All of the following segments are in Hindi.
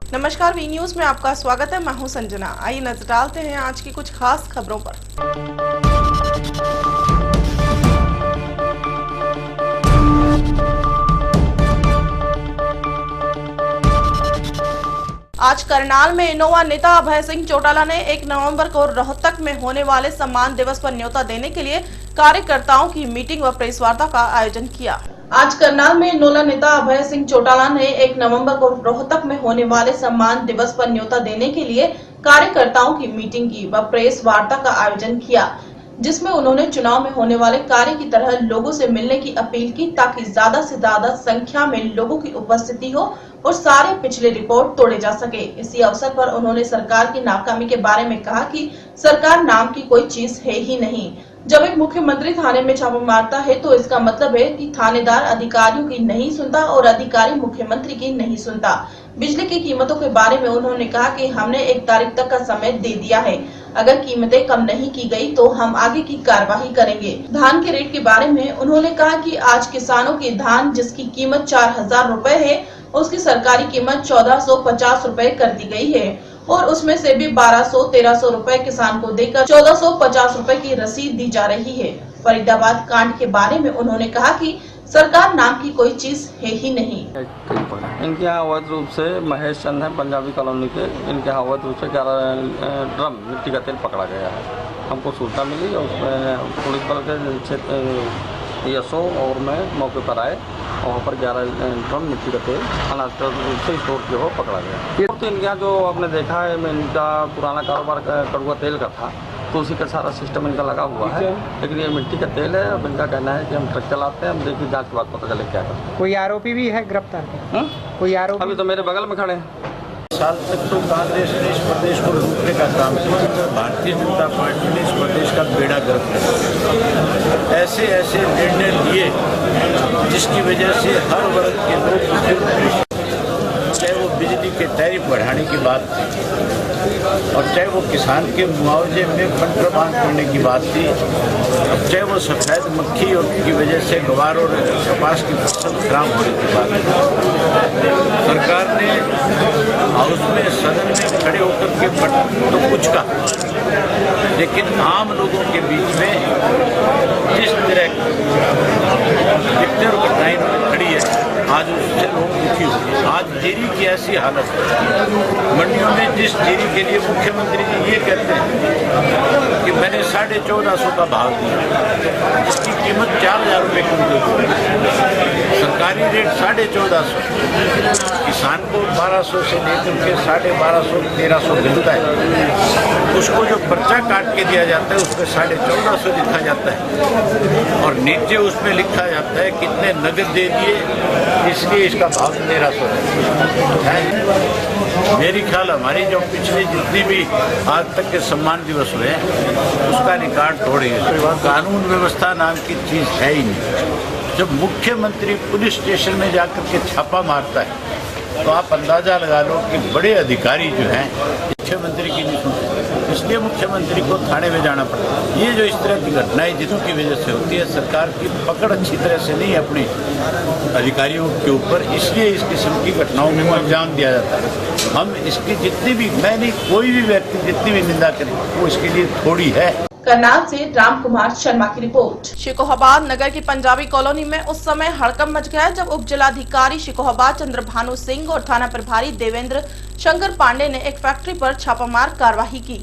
नमस्कार, वी न्यूज में आपका स्वागत है। मैं हूं संजना। आइए नजर डालते हैं आज की कुछ खास खबरों पर। आज करनाल में इनोवा नेता अभय सिंह चौटाला ने 1 नवंबर को रोहतक में होने वाले सम्मान दिवस पर न्योता देने के लिए कार्यकर्ताओं की मीटिंग व प्रेस वार्ता का आयोजन किया। आज करनाल में इनोवा नेता अभय सिंह चौटाला ने 1 नवंबर को रोहतक में होने वाले सम्मान दिवस पर न्योता देने के लिए कार्यकर्ताओं की मीटिंग की व प्रेस वार्ता का आयोजन किया, जिसमें उन्होंने चुनाव में होने वाले कार्य की तरह लोगों से मिलने की अपील की ताकि ज्यादा से ज्यादा संख्या में लोगों की उपस्थिति हो और सारे पिछले रिकॉर्ड तोड़े जा सके। इसी अवसर पर उन्होंने सरकार की नाकामी के बारे में कहा कि सरकार नाम की कोई चीज है ही नहीं। जब एक मुख्यमंत्री थाने में छापा मारता है तो इसका मतलब है कि थानेदार अधिकारियों की नहीं सुनता और अधिकारी मुख्यमंत्री की नहीं सुनता। बिजली की कीमतों के बारे में उन्होंने कहा कि हमने 1 तारीख तक का समय दे दिया है, अगर कीमतें कम नहीं की गई तो हम आगे की कार्रवाई करेंगे। धान के रेट के बारे में उन्होंने कहा कि आज किसानों की धान जिसकी कीमत 4000 रुपए है, उसकी सरकारी कीमत 1450 रुपए कर दी गई है और उसमें से भी 1200-1300 रुपए किसान को देकर 1450 रुपए की रसीद दी जा रही है। फरीदाबाद कांड के बारे में उन्होंने कहा कि सरकार नाम की कोई चीज है ही नहीं। इनके यहाँ अवैध रूप से महेश चंद है पंजाबी कॉलोनी के, इनके यहाँ अवैध रूप से 11 ड्रम मिट्टी का तेल पकड़ा गया है। हमको सूचना मिली और उसमें पुलिस बल के क्षेत्र यशो और मैं मौके पर आए, वहाँ पर 11 ड्रम मिट्टी का तेल अनावश्यक रूप से स्टोर किया हो पकड़ा गया। ये तो इनके यहाँ जो आपने देखा है, इनका पुराना कारोबार कड़ुआ तेल का था, तो उसी का सारा सिस्टम इनका लगा हुआ है। लेकिन ये मिट्टी का तेल है। अब इनका कहना है कि हम ट्रक चलाते हैं, हम देखिए जांच के बाद पता चले क्या करते हैं। कोई आरोपी भी है गिरफ्तार? कोई आरोपी? अभी तो मेरे बगल में खड़े हैं। साल तक तो कांग्रेस ने इस प्रदेश को लूटने का काम किया, भारतीय जनता पार्टी ने इस प्रदेश का बेड़ा गर्क किया। ऐसे ऐसे निर्णय लिए जिसकी वजह से हर वर्ग के लोग, चाहे वो बिजली के टैरिफ बढ़ाने की बात थी और चाहे वो किसान के मुआवजे में कंट्रोबांड करने की बात थी, चाहे वो सफेद मक्खी की वजह से ग्वार और कपास की फसल खराब होने की बात थी। सरकार ने हाउस में सदन में खड़े होकर के तो कुछ कहा, लेकिन आम लोगों के बीच में जिस तरह और घटनाएं खड़ी है, आज उससे लोग दुखी हुए। आज जीरी की ऐसी हालत है, मंडियों में जिस जीरी के लिए मुख्यमंत्री जी ये कहते हैं कि मैंने 1450 का भाव दिया, इसकी कीमत 4000 रुपये क्विंटल, सरकारी रेट 1450, किसान को 1200 से लेकर के 1250-1300 मिलता है। उसको जो पर्चा काट के दिया जाता है उसमें 1450 लिखा जाता है और नीचे उसमें लिखा जाता है कितने नगद दे दिए, इसलिए इसका भाव 1300 है। मेरी ख्याल हमारी जो पिछले जितनी भी आज तक के सम्मान दिवस हुए हैं उसका रिकॉर्ड तोड़े। कानून व्यवस्था नाम की चीज़ है ही नहीं। जब मुख्यमंत्री पुलिस स्टेशन में जाकर के छापा मारता है तो आप अंदाजा लगा लो कि बड़े अधिकारी जो हैं मुख्यमंत्री की नहीं सुनते, इसलिए मुख्यमंत्री को थाने में जाना पड़ता है। ये जो इस तरह की घटनाएं जिसकी वजह से होती है, सरकार की पकड़ अच्छी तरह से नहीं है अपने अधिकारियों के ऊपर, इसलिए इस किस्म की घटनाओं को अंजाम दिया जाता है। हम इसकी जितनी भी, मैं नहीं कोई भी व्यक्ति जितनी भी निंदा करे वो इसके लिए थोड़ी है। करनाल से राम कुमार शर्मा की रिपोर्ट। शिकोहाबाद नगर की पंजाबी कॉलोनी में उस समय हड़कंप मच गया जब उप जिलाधिकारी शिकोहाबाद चंद्रभानु सिंह और थाना प्रभारी देवेंद्र शंकर पांडे ने एक फैक्ट्री पर छापामार कार्रवाई की।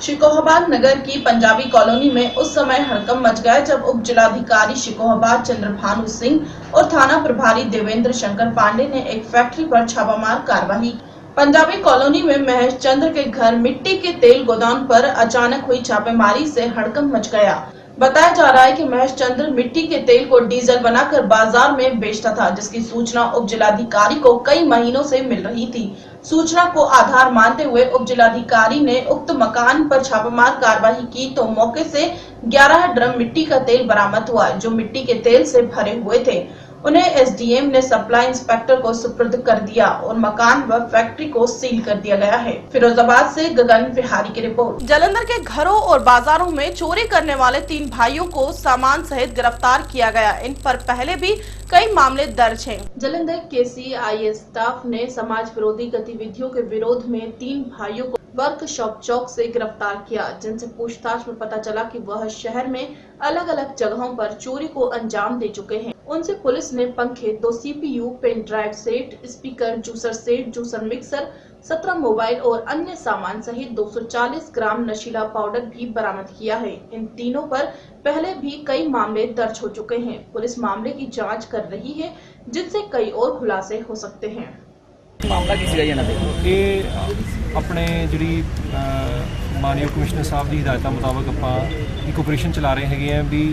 शिकोहाबाद नगर की पंजाबी कॉलोनी में उस समय हड़कंप मच गया जब उप जिलाधिकारी शिकोहाबाद चंद्रभानु सिंह और थाना प्रभारी देवेंद्र शंकर पांडे ने एक फैक्ट्री पर छापामार कार्रवाई। पंजाबी कॉलोनी में महेश चंद्र के घर मिट्टी के तेल गोदाम पर अचानक हुई छापेमारी से हड़कंप मच गया। बताया जा रहा है कि महेश चंद्र मिट्टी के तेल को डीजल बनाकर बाजार में बेचता था, जिसकी सूचना उप जिलाधिकारी को कई महीनों से मिल रही थी। सूचना को आधार मानते हुए उप जिलाधिकारी ने उक्त मकान पर छापामार कार्रवाई की तो मौके से 11 ड्रम मिट्टी का तेल बरामद हुआ, जो मिट्टी के तेल से भरे हुए थे। उन्हें एसडीएम ने सप्लाई इंस्पेक्टर को सुपुर्द कर दिया और मकान व फैक्ट्री को सील कर दिया गया है। फिरोजाबाद से गगन बिहारी की रिपोर्ट। जालंधर के घरों और बाजारों में चोरी करने वाले 3 भाइयों को सामान सहित गिरफ्तार किया गया। इन पर पहले भी कई मामले दर्ज हैं। जालंधर केसीआईएस स्टाफ ने समाज विरोधी गतिविधियों के विरोध में 3 भाइयों को वर्कशॉप चौक से गिरफ्तार किया, जिनसे पूछताछ में पता चला कि वह शहर में अलग अलग जगहों पर चोरी को अंजाम दे चुके हैं। उनसे पुलिस ने पंखे, 2 CPU, pen drive set, speaker, juicer set, juicer mixer, 17 mobile और अन्य सामान सहित 240 ग्राम नशीला पाउडर भी बरामद किया है। इन तीनों पर पहले भी कई मामले दर्ज हो चुके हैं। पुलिस मामले की जांच कर रही है, जिनसे कई और खुलासे हो सकते हैं। मामला की सीगा अपने जी मानयोग कमिश्नर साहब की हिदायतों मुताबिक आप एक ऑपरेशन चला रहे हैं भी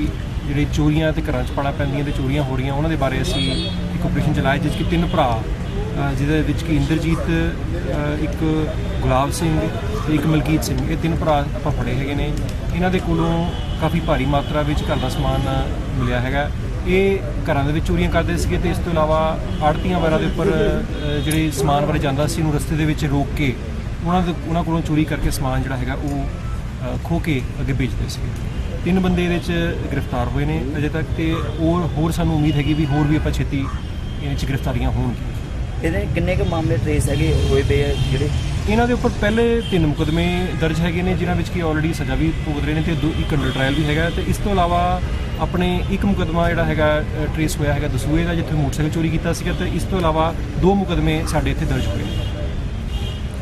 जी चोरियां तो घर च पाना पैंदियां ते चोरियां हो रही उन्होंने बारे असी एक ऑपरेशन चलाया, जिस कि 3 भरा जिहदे कि इंद्रजीत, एक गुलाब सिंह, एक मलकीत सिंह, ये 3 भरा आप फड़े है। इन्हों के कोलों काफ़ी भारी मात्रा में घर का समान मिलिया है। ये घर चोरियां करते थे तो इस तो इलावा आड़तियां वगैरह के उपर जो समान वाले जाता सी रस्ते के रोक के उन्होंने को चोरी करके समान जोड़ा है वो खो के अगे बेचते थे। 3 बंदे ये गिरफ्तार हुए हैं अजे तक, तो होर सानू उम्मीद हैगी भी होर भी आप छेती इन गिरफ्तारियां होंगी। किन्ने के मामले ट्रेस है हुए पे जिहड़े इन्हों के उपर पहले 3 मुकदमे दर्ज है जिन्होंने कि ऑलरेडी सजा भी भुगत रहे हैं तो 1 अंडर ट्रायल भी है। तो इस तो इलावा अपने 1 मुकदमा जोड़ा है ट्रेस होया है दसूए का, जिथे मोटरसाइकिल चोरी किया। तो इस तो इलावा 2 मुकदमे साढ़े इत्थे दर्ज हुए हैं।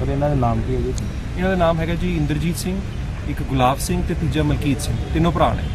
और इन्हों का नाम की है जी? इन्हों का नाम है जी इंद्रजीत सिंह, एक गुलाब सिंह ते तीजा मलकीत सिंह, तीनों भरा ने।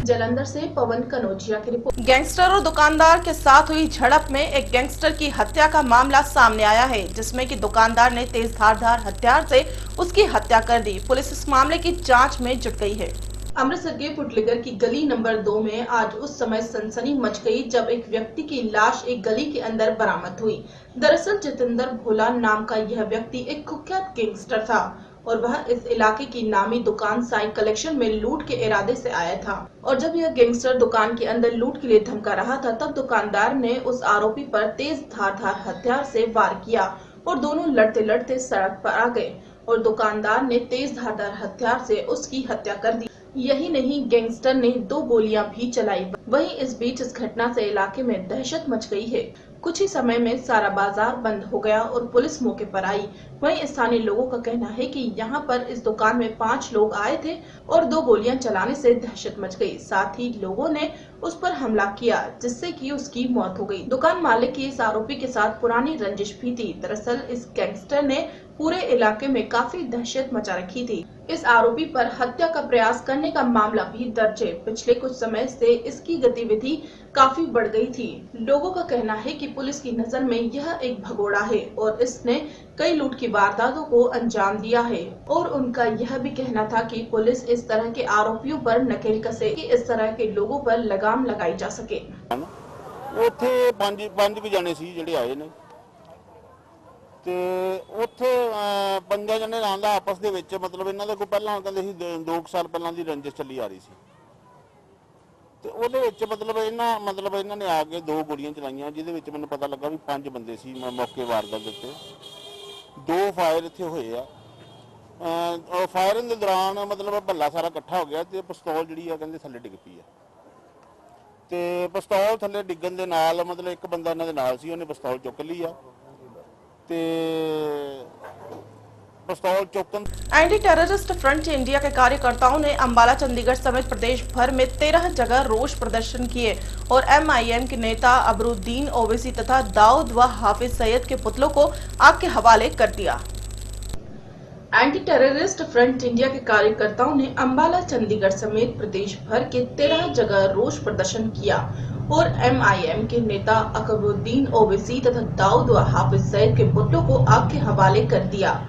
जालंधर से पवन कनौजिया की रिपोर्ट। गैंगस्टर और दुकानदार के साथ हुई झड़प में एक गैंगस्टर की हत्या का मामला सामने आया है, जिसमें कि दुकानदार ने तेज धारदार हथियार से उसकी हत्या कर दी। पुलिस इस मामले की जांच में जुट गई है। अमृतसर के पुटलिगर की गली नंबर 2 में आज उस समय सनसनी मच गई जब एक व्यक्ति की लाश एक गली के अंदर बरामद हुई। दरअसल जितेंद्र भोला नाम का यह व्यक्ति एक कुख्यात गैंगस्टर था और वह इस इलाके की नामी दुकान साई कलेक्शन में लूट के इरादे से आया था। और जब यह गैंगस्टर दुकान के अंदर लूट के लिए धमका रहा था, तब दुकानदार ने उस आरोपी पर तेज धारदार हथियार से वार किया और दोनों लड़ते लड़ते सड़क पर आ गए और दुकानदार ने तेज धारदार हथियार से उसकी हत्या कर दी। यही नहीं, गैंगस्टर ने 2 गोलियां भी चलाई। वहीं इस बीच इस घटना से इलाके में दहशत मच गई है। कुछ ही समय में सारा बाजार बंद हो गया और पुलिस मौके पर आई। वहीं स्थानीय लोगों का कहना है कि यहां पर इस दुकान में 5 लोग आए थे और 2 गोलियां चलाने से दहशत मच गई। साथ ही लोगों ने उस पर हमला किया, जिससे कि उसकी मौत हो गई। दुकान मालिक की इस आरोपी के साथ पुरानी रंजिश भी थी। दरअसल इस गैंगस्टर ने पूरे इलाके में काफी दहशत मचा रखी थी। इस आरोपी पर हत्या का प्रयास करने का मामला भी दर्ज है। पिछले कुछ समय से इसकी गतिविधि काफी बढ़ गई थी। लोगों का कहना है कि पुलिस की नजर में यह एक भगोड़ा है और इसने कई लूट की वारदातों को अंजाम दिया है। और उनका यह भी कहना था कि पुलिस इस तरह के आरोपियों पर नकेल कसे कि इस तरह के लोगों पर लगाम लगाई जा सके। ਉੱਥੇ ਪੰਜ ਵੀ ਜਾਣੇ ਸੀ ਜਿਹੜੇ ਆਏ ਨੇ ਤੇ ਉੱਥੇ 5 ਜਣੇ ਨਾਂ ਦਾ ਆਪਸ ਦੇ ਵਿੱਚ ਮਤਲਬ ਇਹਨਾਂ ਦਾ ਕੋਈ ਪਹਿਲਾਂ ਕਹਿੰਦੇ ਸੀ 2 ਸਾਲ ਪਹਿਲਾਂ ਦੀ ਰੰਜਿਸ਼ ਚੱਲੀ ਆ ਰਹੀ ਸੀ ਤੇ ਉਹਦੇ ਵਿੱਚ ਮਤਲਬ ਇਹਨਾਂ ਨੇ ਆ ਕੇ 2 ਗੋਲੀਆਂ ਚਲਾਈਆਂ, ਜਿਹਦੇ ਵਿੱਚ ਮੈਨੂੰ ਪਤਾ ਲੱਗਾ ਵੀ 5 ਬੰਦੇ ਸੀ। ਮੈਂ ਮੌਕੇ ਵਾਰਦਾਤ ਦੇ ਉੱਤੇ 2 ਫਾਇਰ ਇੱਥੇ ਹੋਏ ਆ। ਫਾਇਰਿੰਗ ਦੇ ਦੌਰਾਨ ਮਤਲਬ ਭੱਲਾ ਸਾਰਾ ਇਕੱਠਾ ਹੋ ਗਿਆ ਤੇ ਪਿਸਤੌਲ ਜਿਹੜੀ ਆ ਕਹਿੰਦੇ ਥੱਲੇ ਡਿੱਗ ਪਈ ਆ ਤੇ ਪਿਸਤੌਲ ਥੱਲੇ ਡਿੱਗਣ ਦੇ ਨਾਲ ਮਤਲਬ ਇੱਕ ਬੰਦਾ ਇਹਨਾਂ ਦੇ ਨਾਲ ਸੀ, ਉਹਨੇ ਪਿਸਤੌਲ ਚੁੱਕ ਲਈ ਆ ਤੇ पिस्तौल चौकन। एंटी टेररिस्ट फ्रंट इंडिया के कार्यकर्ताओं ने अंबाला, चंडीगढ़ समेत प्रदेश भर में 13 जगह रोष प्रदर्शन किए और MIM के नेता अबरुद्दीन ओवैसी तथा दाऊद व हाफिज सईद के पुतलों को आग के हवाले कर दिया। एंटी टेररिस्ट फ्रंट इंडिया के कार्यकर्ताओं ने अंबाला, चंडीगढ़ समेत प्रदेश भर के 13 जगह रोष प्रदर्शन किया और MIM के नेता अकबरुद्दीन ओवैसी तथा दाऊद व हाफिज सईद के पुतलों को आग के हवाले कर दिया।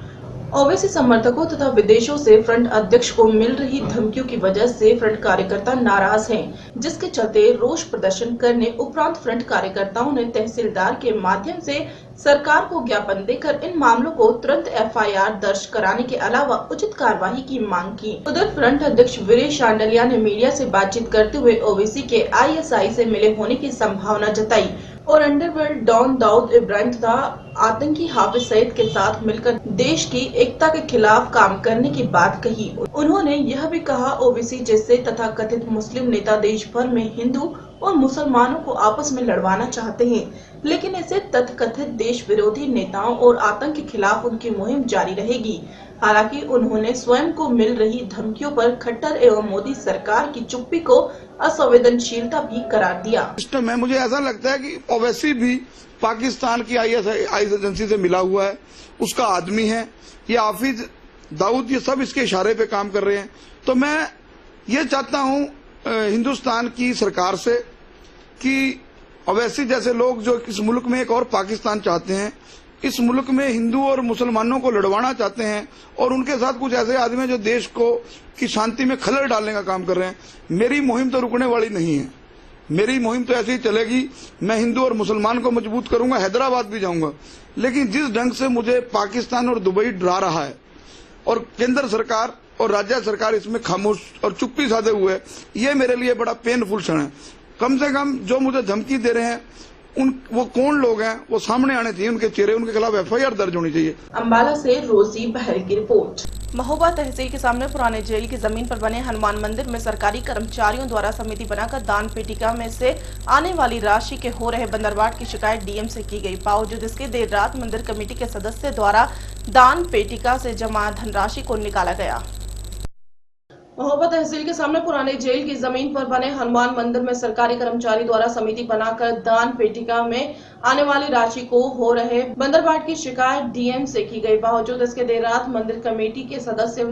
ओवैसी समर्थकों तथा विदेशों से फ्रंट अध्यक्ष को मिल रही धमकियों की वजह से फ्रंट कार्यकर्ता नाराज हैं, जिसके चलते रोष प्रदर्शन करने उपरांत फ्रंट कार्यकर्ताओं ने तहसीलदार के माध्यम से सरकार को ज्ञापन देकर इन मामलों को तुरंत FIR दर्ज कराने के अलावा उचित कार्रवाई की मांग की। उधर फ्रंट अध्यक्ष वीरेश शांडिल्या ने मीडिया से बातचीत करते हुए ओवैसी के ISI से मिले होने की संभावना जताई और अंडरवर्ल्ड डॉन दाऊद इब्राहिम तथा आतंकी हाफिज सईद के साथ मिलकर देश की एकता के खिलाफ काम करने की बात कही। उन्होंने यह भी कहा, ओवैसी जैसे तथा कथित मुस्लिम नेता देश भर में हिंदू और मुसलमानों को आपस में लड़वाना चाहते हैं, लेकिन ऐसे तथाकथित देश विरोधी नेताओं और आतंक के खिलाफ उनकी मुहिम जारी रहेगी। हालांकि उन्होंने स्वयं को मिल रही धमकियों पर खट्टर एवं मोदी सरकार की चुप्पी को असंवेदनशीलता भी करार दिया। सिस्टम है, मुझे ऐसा लगता है कि ओवैसी भी पाकिस्तान की ISI एजेंसी से मिला हुआ है, उसका आदमी है। ये हाफिज दाऊद ये सब इसके इशारे पे काम कर रहे हैं। तो मैं ये चाहता हूँ हिंदुस्तान की सरकार से कि ओवैसी जैसे लोग जो इस मुल्क में एक और पाकिस्तान चाहते हैं, इस मुल्क में हिंदू और मुसलमानों को लड़वाना चाहते हैं और उनके साथ कुछ ऐसे आदमी हैं जो देश को की शांति में खलल डालने का काम कर रहे हैं। मेरी मुहिम तो रुकने वाली नहीं है, मेरी मुहिम तो ऐसे ही चलेगी। मैं हिंदू और मुसलमान को मजबूत करूंगा, हैदराबाद भी जाऊंगा। लेकिन जिस ढंग से मुझे पाकिस्तान और दुबई डरा रहा है और केंद्र सरकार और राज्य सरकार इसमें खामोश और चुप्पी साधे हुए, ये मेरे लिए बड़ा पेनफुल क्षण है। कम से कम जो मुझे धमकी दे रहे हैं वो कौन लोग हैं वो सामने आने चाहिए, उनके चेहरे, उनके खिलाफ FIR दर्ज होनी चाहिए। अंबाला से रोजी बहल की रिपोर्ट। महोबा तहसील के सामने पुराने जेल की जमीन पर बने हनुमान मंदिर में सरकारी कर्मचारियों द्वारा समिति बनाकर दान पेटिका में से आने वाली राशि के हो रहे बंदरबाट की शिकायत DM से की गई। बावजूद इसके देर रात मंदिर कमेटी के सदस्य द्वारा दान पेटिका से जमा धनराशि को निकाला गया। महोबा तहसील के सामने पुराने जेल की जमीन पर बने हनुमान मंदिर में सरकारी कर्मचारी द्वारा समिति बनाकर दान पेटिका में आने वाली राशि को हो रहे बंदरबाट की शिकायत DM से की गई। बावजूद इसके देर रात मंदिर कमेटी के सदस्य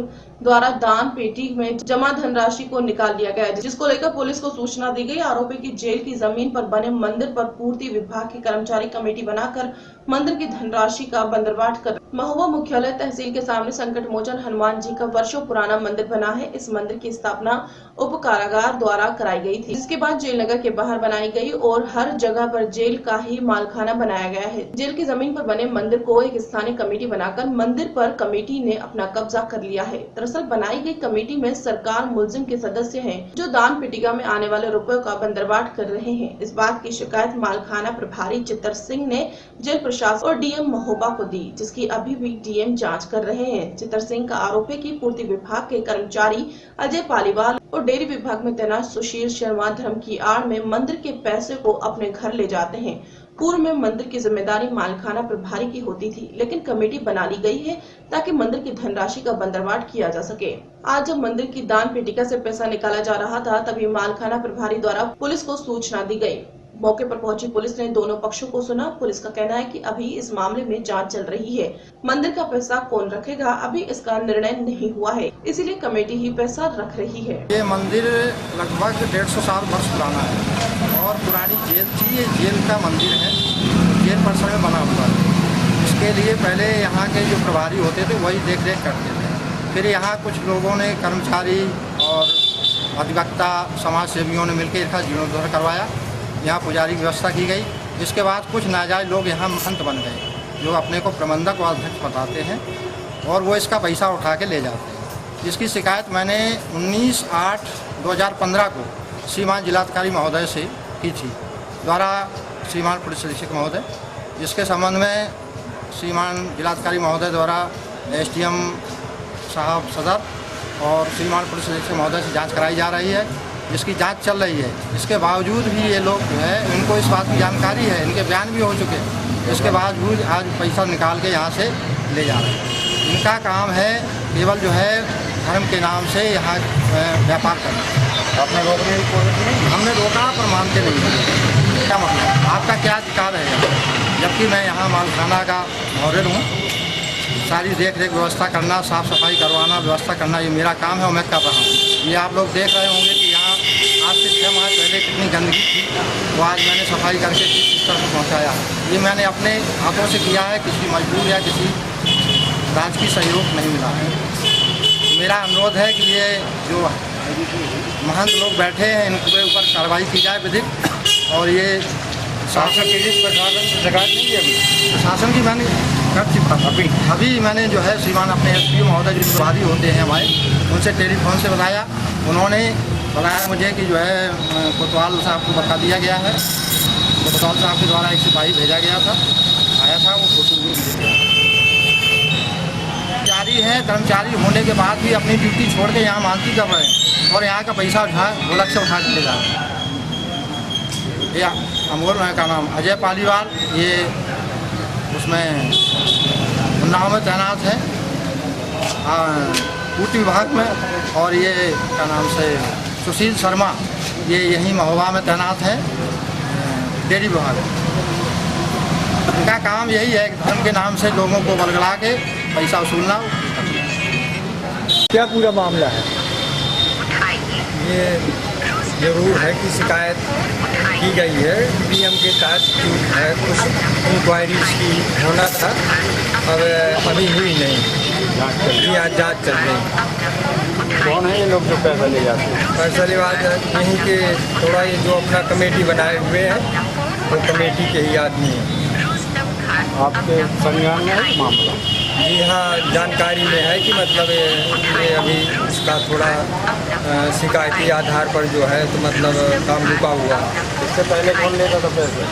द्वारा दान पेटी में जमा धनराशि को निकाल लिया गया, जिसको लेकर पुलिस को सूचना दी गई। आरोपी की जेल की जमीन पर बने मंदिर पर पूर्ति विभाग के कर्मचारी कमेटी बनाकर मंदिर की धनराशि का बंदरबाट कर। महोबा मुख्यालय तहसील के सामने संकट मोचन हनुमान जी का वर्षों पुराना मंदिर बना है। इस मंदिर की स्थापना उप कारागार द्वारा कराई गई थी, जिसके बाद जेल नगर के बाहर बनाई गई और हर जगह पर जेल का ही मालखाना बनाया गया है। जेल की जमीन पर बने मंदिर को एक स्थानीय कमेटी बनाकर मंदिर पर कमेटी ने अपना कब्जा कर लिया है। दरअसल बनाई गई कमेटी में सरकार मुलजिम के सदस्य हैं, जो दान पेटिका में आने वाले रुपयों का बंदरबाट कर रहे हैं। इस बात की शिकायत मालखाना प्रभारी चित्तर सिंह ने जेल प्रशासन और DM महोबा को दी, जिसकी अभी भी DM जांच कर रहे हैं। चित्तर सिंह का आरोप है कि पूर्ति विभाग के कर्मचारी अजय पालीवाल और डेयरी विभाग में तैनात सुशील शर्मा धर्म की आड़ में मंदिर के पैसे को अपने घर ले जाते हैं। पूर्व में मंदिर की जिम्मेदारी मालखाना प्रभारी की होती थी, लेकिन कमेटी बना ली गई है ताकि मंदिर की धनराशि का बंदरबाट किया जा सके। आज जब मंदिर की दान पेटिका से पैसा निकाला जा रहा था, तभी मालखाना प्रभारी द्वारा पुलिस को सूचना दी गई। मौके पर पहुंची पुलिस ने दोनों पक्षों को सुना। पुलिस का कहना है कि अभी इस मामले में जांच चल रही है। मंदिर का पैसा कौन रखेगा, अभी इसका निर्णय नहीं हुआ है, इसीलिए कमेटी ही पैसा रख रही है। ये मंदिर लगभग 150 साल वर्ष पुराना है और पुरानी जेल थी। ये जेल का मंदिर है, जेल परिसर में बना हुआ है। इसके लिए पहले यहाँ के जो प्रभारी होते थे वही देख रेख करते थे। फिर यहाँ कुछ लोगों ने, कर्मचारी और अधिवक्ता, समाज सेवियों ने मिलकर इसका जीर्णोद्धार करवाया। यहाँ पुजारी की व्यवस्था की गई। इसके बाद कुछ नाजायज लोग यहाँ महंत बन गए, जो अपने को प्रबंधक व अध्यक्ष बताते हैं और वो इसका पैसा उठा के ले जाते हैं। इसकी शिकायत मैंने 19/8/2015 को श्रीमान जिलाधिकारी महोदय से की थी, द्वारा श्रीमान पुलिस अधीक्षक महोदय, जिसके संबंध में श्रीमान जिलाधिकारी महोदय द्वारा SDM साहब सदर और श्रीमान पुलिस अधीक्षक महोदय से जाँच कराई जा रही है, जिसकी जांच चल रही है। इसके बावजूद भी ये लोग जो है, इनको इस बात की जानकारी है, इनके बयान भी हो चुके हैं, इसके बावजूद आज पैसा निकाल के यहाँ से ले जा रहे हैं। इनका काम है केवल जो है धर्म के नाम से यहाँ व्यापार करना। आपने रोकने की कोशिश नहीं? हमने रोका पर मानते नहीं। क्या मतलब, आपका क्या अधिकार है? जबकि मैं यहाँ मालखाना का मॉडल हूँ, सारी देख रेख व्यवस्था करना, साफ़ सफाई करवाना, व्यवस्था करना, ये मेरा काम है और मैं कर रहा हूँ। ये आप लोग देख रहे होंगे कि यहाँ आज से 6 माह पहले कितनी गंदगी थी, तो आज मैंने सफाई करके इस तरह पहुँचाया। ये मैंने अपने हाथों से किया है, किसी मजबूर या किसी राजकीय सहयोग नहीं मिला है। तो मेरा अनुरोध है कि ये जो महंत लोग बैठे हैं इनके ऊपर कार्रवाई की जाए विधिक। और ये शासन की शिकायत नहीं है, अभी शासन की मैंने कर चुका। अभी मैंने जो है श्रीमान अपने एसपी महोदय जो प्रभारी होते हैं हमारे, उनसे टेलीफोन से बताया। उन्होंने बताया मुझे कि जो है कोतवाल साहब को बता दिया गया है। तो कोतवाल साहब के द्वारा एक सिपाही भेजा गया था, आया था, वो फोटो कर्मचारी हैं। कर्मचारी होने के बाद भी अपनी ड्यूटी छोड़ के यहाँ मानती कर रहे हैं और यहाँ का पैसा ढोलक से उठा के ले जा रहे हैं। या अमोल का नाम अजय पालीवाल, ये उसमें उन्नाव में तैनात है पूर्ति विभाग में। और ये क्या नाम से सुशील शर्मा, ये यहीं महोबा में तैनात है डेयरी विभाग में। इनका काम यही है कि धर्म के नाम से लोगों को बलगला के पैसा वसूलना। क्या पूरा मामला है? ये जरूर है कि शिकायत की गई है, पीएम के तहत है, कुछ इंक्वायरीज की होना था, अब अभी हुई नहीं, आज जाँच चल रही। कौन है ये लोग जो पैसा ले जाते हैं? पैसा ले यहीं के थोड़ा ये जो अपना कमेटी बनाए हुए हैं वो कमेटी के ही आदमी हैं। आपके संज्ञान में है मामला? जी हाँ, जानकारी में है कि मतलब ये अभी इसका थोड़ा शिकायती आधार पर जो है तो मतलब काम रुका हुआ। इससे पहले कौन लेता था पैसे?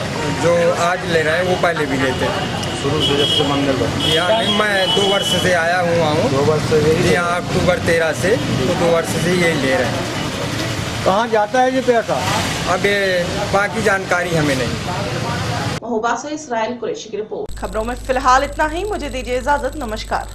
जो आज ले रहे हैं वो पहले भी लेते शुरू से, जब से मंदिर पर? यहाँ नहीं, मैं 2 वर्ष से आया हुआ हूँ। 2 वर्ष से? जी हाँ, अक्टूबर 13 से, तो 2 वर्ष से यही ले रहे हैं। कहाँ जाता है ये पैसा? अब ये बाकी जानकारी हमें नहीं। महोबा से इसराइल कुरैशी की रिपोर्ट। खबरों में फिलहाल इतना ही, मुझे दीजिए इजाजत, नमस्कार।